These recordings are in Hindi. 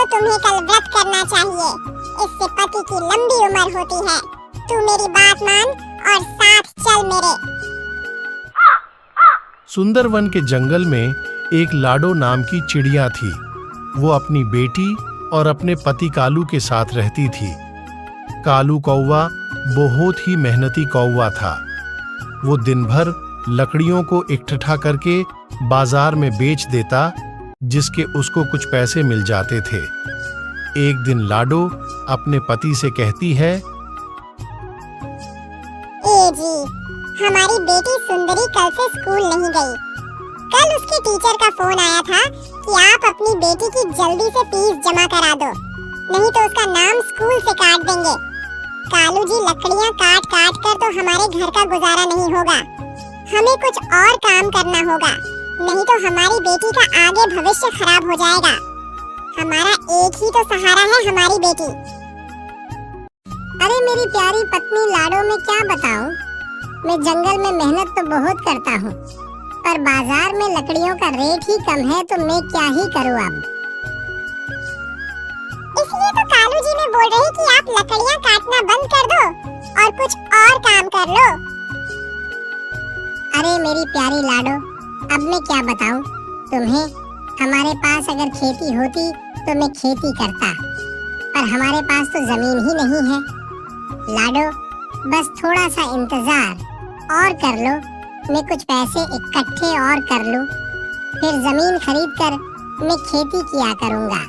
तुम्हें कल व्रत करना चाहिए, इससे पति की लंबी उम्र होती है। तू मेरी बात मान और साथ चल मेरे। सुंदरवन के जंगल में एक लाडो नाम की चिड़िया थी। वो अपनी बेटी और अपने पति कालू के साथ रहती थी। कालू कौवा बहुत ही मेहनती कौवा था। वो दिन भर लकड़ियों को इकट्ठा करके बाजार में बेच देता, जिसके उसको कुछ पैसे मिल जाते थे। एक दिन लाडो अपने पति से कहती है, ए जी, हमारी बेटी सुंदरी कल से स्कूल नहीं गई। कल उसके टीचर का फोन आया था कि आप अपनी बेटी की जल्दी से फीस जमा करा दो, नहीं तो उसका नाम स्कूल से काट देंगे। कालू जी, लकड़ियां काट काट कर तो हमारे घर का गुजारा नहीं होगा। हमें कुछ और काम करना होगा, नहीं तो हमारी बेटी का आगे भविष्य खराब हो जाएगा। हमारा एक ही तो सहारा है, हमारी बेटी। अरे मेरी प्यारी पत्नी लाडो, मैं क्या बताऊं? मैं जंगल में मेहनत तो बहुत करता हूँ, पर बाजार में लकड़ियों का रेट ही कम है, तो मैं क्या ही करूँ अब। इसलिए तो कालू जी ने बोल रही कि आप लकड़ियां काटना बंद कर दो और कुछ और काम कर लो। अरे मेरी प्यारी लाडो, अब मैं क्या बताऊं तुम्हें? हमारे पास अगर खेती होती तो मैं खेती करता, पर हमारे पास तो जमीन ही नहीं है। लाडो, बस थोड़ा सा इंतजार और कर लो, मैं कुछ पैसे इकट्ठे और कर लूं, फिर जमीन खरीद कर मैं खेती किया करूंगा।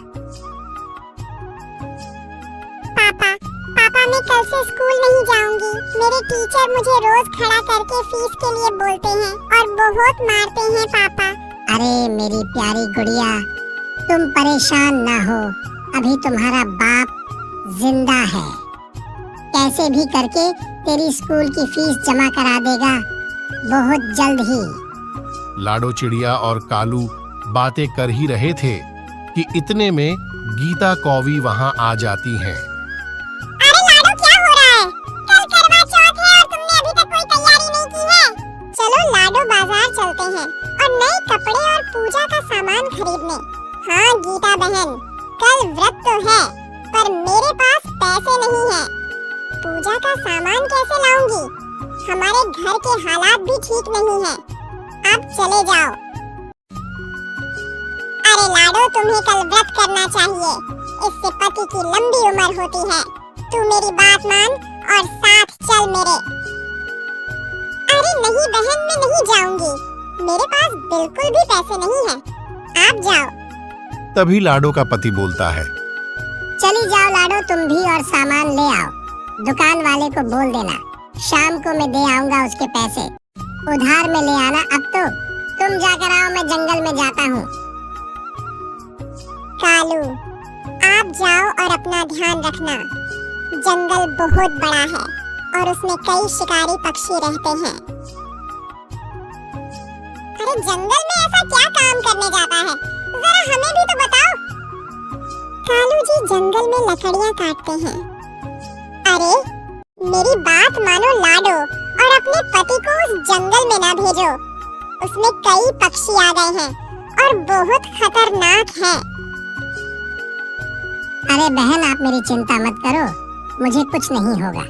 पापा, मैं कल से स्कूल नहीं जाऊंगी। मेरे टीचर मुझे रोज खड़ा करके फीस के लिए बोलते हैं और बहुत मारते हैं पापा। अरे मेरी प्यारी गुड़िया, तुम परेशान ना हो, अभी तुम्हारा बाप जिंदा है। कैसे भी करके तेरी स्कूल की फीस जमा करा देगा, बहुत जल्द ही। लाडो चिड़िया और कालू बातें कर ही रहे थे कि इतने में गीता कौवी वहां आ जाती हैं। अरे लाडो, क्या हो रहा है? कल करवा चौथ है और तुमने अभी तक कोई तैयारी नहीं की है। चलो लाडो, बाजार चलते हैं और नए कपड़े और पूजा का सामान खरीदने। हाँ गीता बहन, कल व्रत तो है, पर मेरे पास पैसे नहीं हैं। पूजा का सामान कैसे लाऊंगी? हमारे घर के हालात भी ठीक नहीं हैं। आप चले जाओ। अरे लाडो, तुम्हें कल व्रत करना चाहिए, इससे पति की लंबी उम्र होती है। तू मेरी बात मान और साथ चल मेरे। अरे नहीं बहन, मैं नहीं जाऊंगी, मेरे पास बिल्कुल भी पैसे नहीं हैं। आप जाओ। तभी लाडो का पति बोलता है, चली जाओ लाडो, तुम भी और सामान ले आओ। दुकान वाले को बोल देना, शाम को मैं दे आऊंगा उसके पैसे। उधार में ले आना, अब तो तुम जाकर आओ, मैं जंगल में जाता हूँ। कालू, आप जाओ और अपना ध्यान रखना। जंगल बहुत बड़ा है और उसमें कई शिकारी पक्षी रहते हैं। अरे जंगल में ऐसा क्या काम करने जाता है? जरा हमें भी तो बताओ। कालू जी जंगल में लकड़ियां काटते हैं। अरे मेरी बात मानो लाडो, और अपने पति को उस जंगल में ना भेजो। उसमें कई पक्षी आ गए हैं और बहुत खतरनाक हैं। अरे बहन, आप मेरी चिंता मत करो, मुझे कुछ नहीं होगा।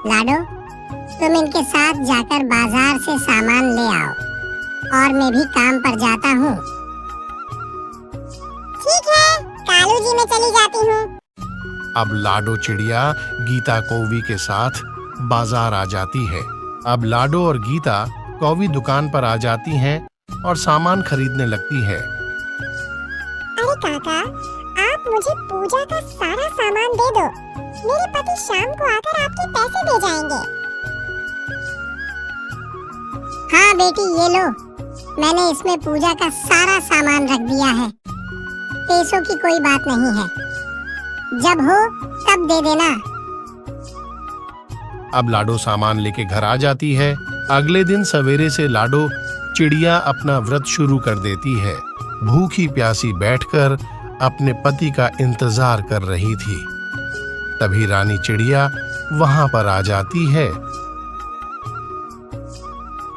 लाडो, तुम इनके साथ जाकर बाजार से सामान ले आओ और मैं भी काम पर जाता हूँ। ठीक है कालू जी, मैं चली जाती हूँ। अब लाडो चिड़िया गीता कौवी के साथ बाजार आ जाती है। अब लाडो और गीता कौवी दुकान पर आ जाती हैं और सामान खरीदने लगती है। अरे काका, आप मुझे पूजा का सारा सामान दे दो। मेरे पति शाम को आकर आपके पैसे दे जाएंगे। हाँ बेटी, ये लो, मैंने इसमें पूजा का सारा सामान रख दिया है। पैसों की कोई बात नहीं है, जब हो तब दे देना। अब लाडो सामान लेके घर आ जाती है। अगले दिन सवेरे से लाडो चिड़िया अपना व्रत शुरू कर देती है। भूखी प्यासी बैठकर अपने पति का इंतजार कर रही थी। तभी रानी चिड़िया वहां पर आ जाती है।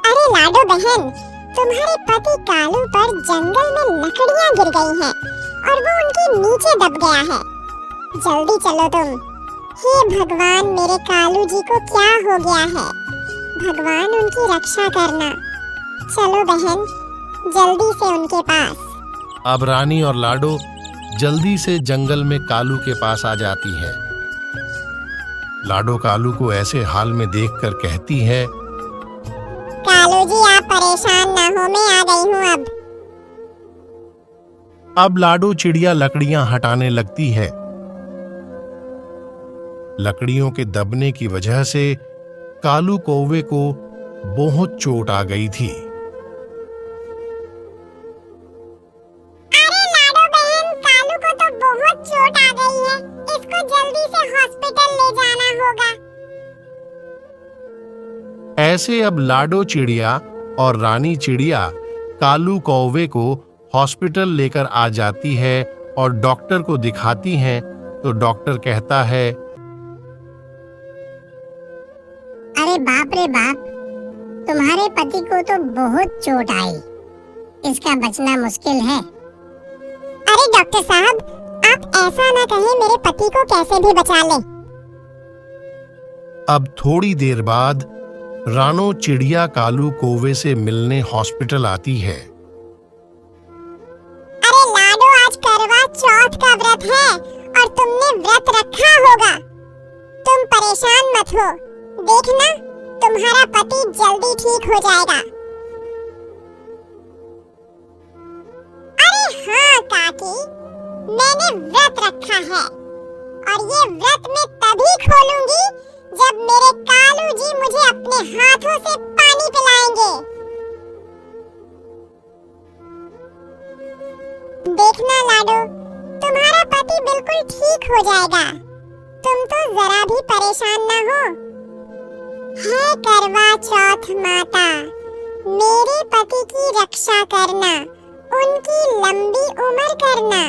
अरे लाडो बहन, तुम्हारे पति कालू पर जंगल में लकड़ियां गिर गई हैं और वो उनके नीचे दब गया है। जल्दी चलो तुम। हे भगवान, मेरे कालू जी को क्या हो गया है? भगवान उनकी रक्षा करना। चलो बहन, जल्दी से उनके पास। अब रानी और लाडो जल्दी से जंगल में कालू के पास आ जाती है। लाडो कालू को ऐसे हाल में देखकर कहती है, कालू जी आप परेशान ना हो, मैं आ गई हूँ अब। अब लाडो चिड़िया लकड़ियां हटाने लगती है। लकड़ियों के दबने की वजह से कालू कौवे को बहुत चोट आ गई थी। अरे लाडो बहन, कालू को तो बहुत चोट आ गई है, इसको जल्दी से हॉस्पिटल ले जाना होगा। ऐसे अब लाडो चिड़िया और रानी चिड़िया कालू कौवे को हॉस्पिटल लेकर आ जाती है और डॉक्टर को दिखाती हैं। तो डॉक्टर कहता है, अरे बाप रे बाप, तुम्हारे पति को तो बहुत चोट आई, इसका बचना मुश्किल है। अरे डॉक्टर साहब, आप ऐसा ना कहें, मेरे पति को कैसे भी बचा ले। अब थोड़ी देर बाद रानो चिड़िया कालू कौवे से मिलने हॉस्पिटल आती है। अरे लाडो, आज करवा चौथ का व्रत है और तुमने व्रत रखा होगा। तुम परेशान मत हो, देखना तुम्हारा पति जल्दी ठीक हो जाएगा। अरे हाँ काकी, मैंने व्रत रखा है और ये व्रत मैं तभी खोलूंगी जब मेरे कालू जी मुझे अपने हाथों से पानी पिलाएंगे। देखना लाडो, तुम्हारा पति बिल्कुल ठीक हो जाएगा। तुम तो जरा भी परेशान ना हो। हे करवा चौथ माता, मेरे पति की रक्षा करना, उनकी लंबी उम्र करना।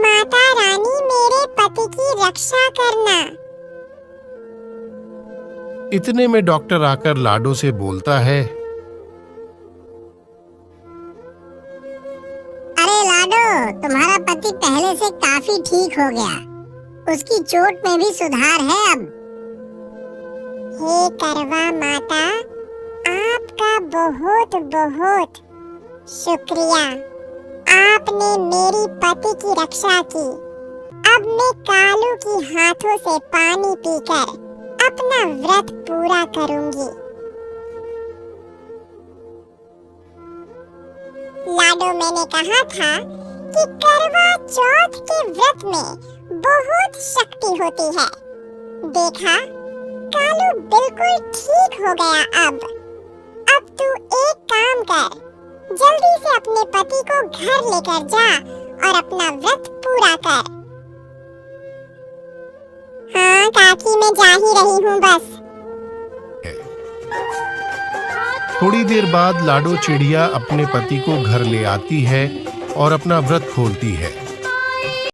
माता रानी, मेरे पति की रक्षा करना। इतने में डॉक्टर आकर लाडो से बोलता है, अरे लाडो, तुम्हारा पति पहले से काफी ठीक हो गया, उसकी चोट में भी सुधार है अब। हे करवा माता, आपका बहुत बहुत शुक्रिया। आपने मेरी पति की रक्षा की। अब मैं कालू की हाथों से पानी पीकर अपना व्रत पूरा करूंगी। लाडो, मैंने कहा था कि करवा चौथ के व्रत में बहुत शक्ति होती है। देखा, कालू बिल्कुल ठीक हो गया। अब तू एक काम कर, जल्दी से अपने पति को घर लेकर जा और अपना व्रत पूरा कर। हाँ काकी, मैं जा ही रही हूँ बस। थोड़ी देर बाद लाडो चिड़िया अपने पति को घर ले आती है और अपना व्रत खोलती है।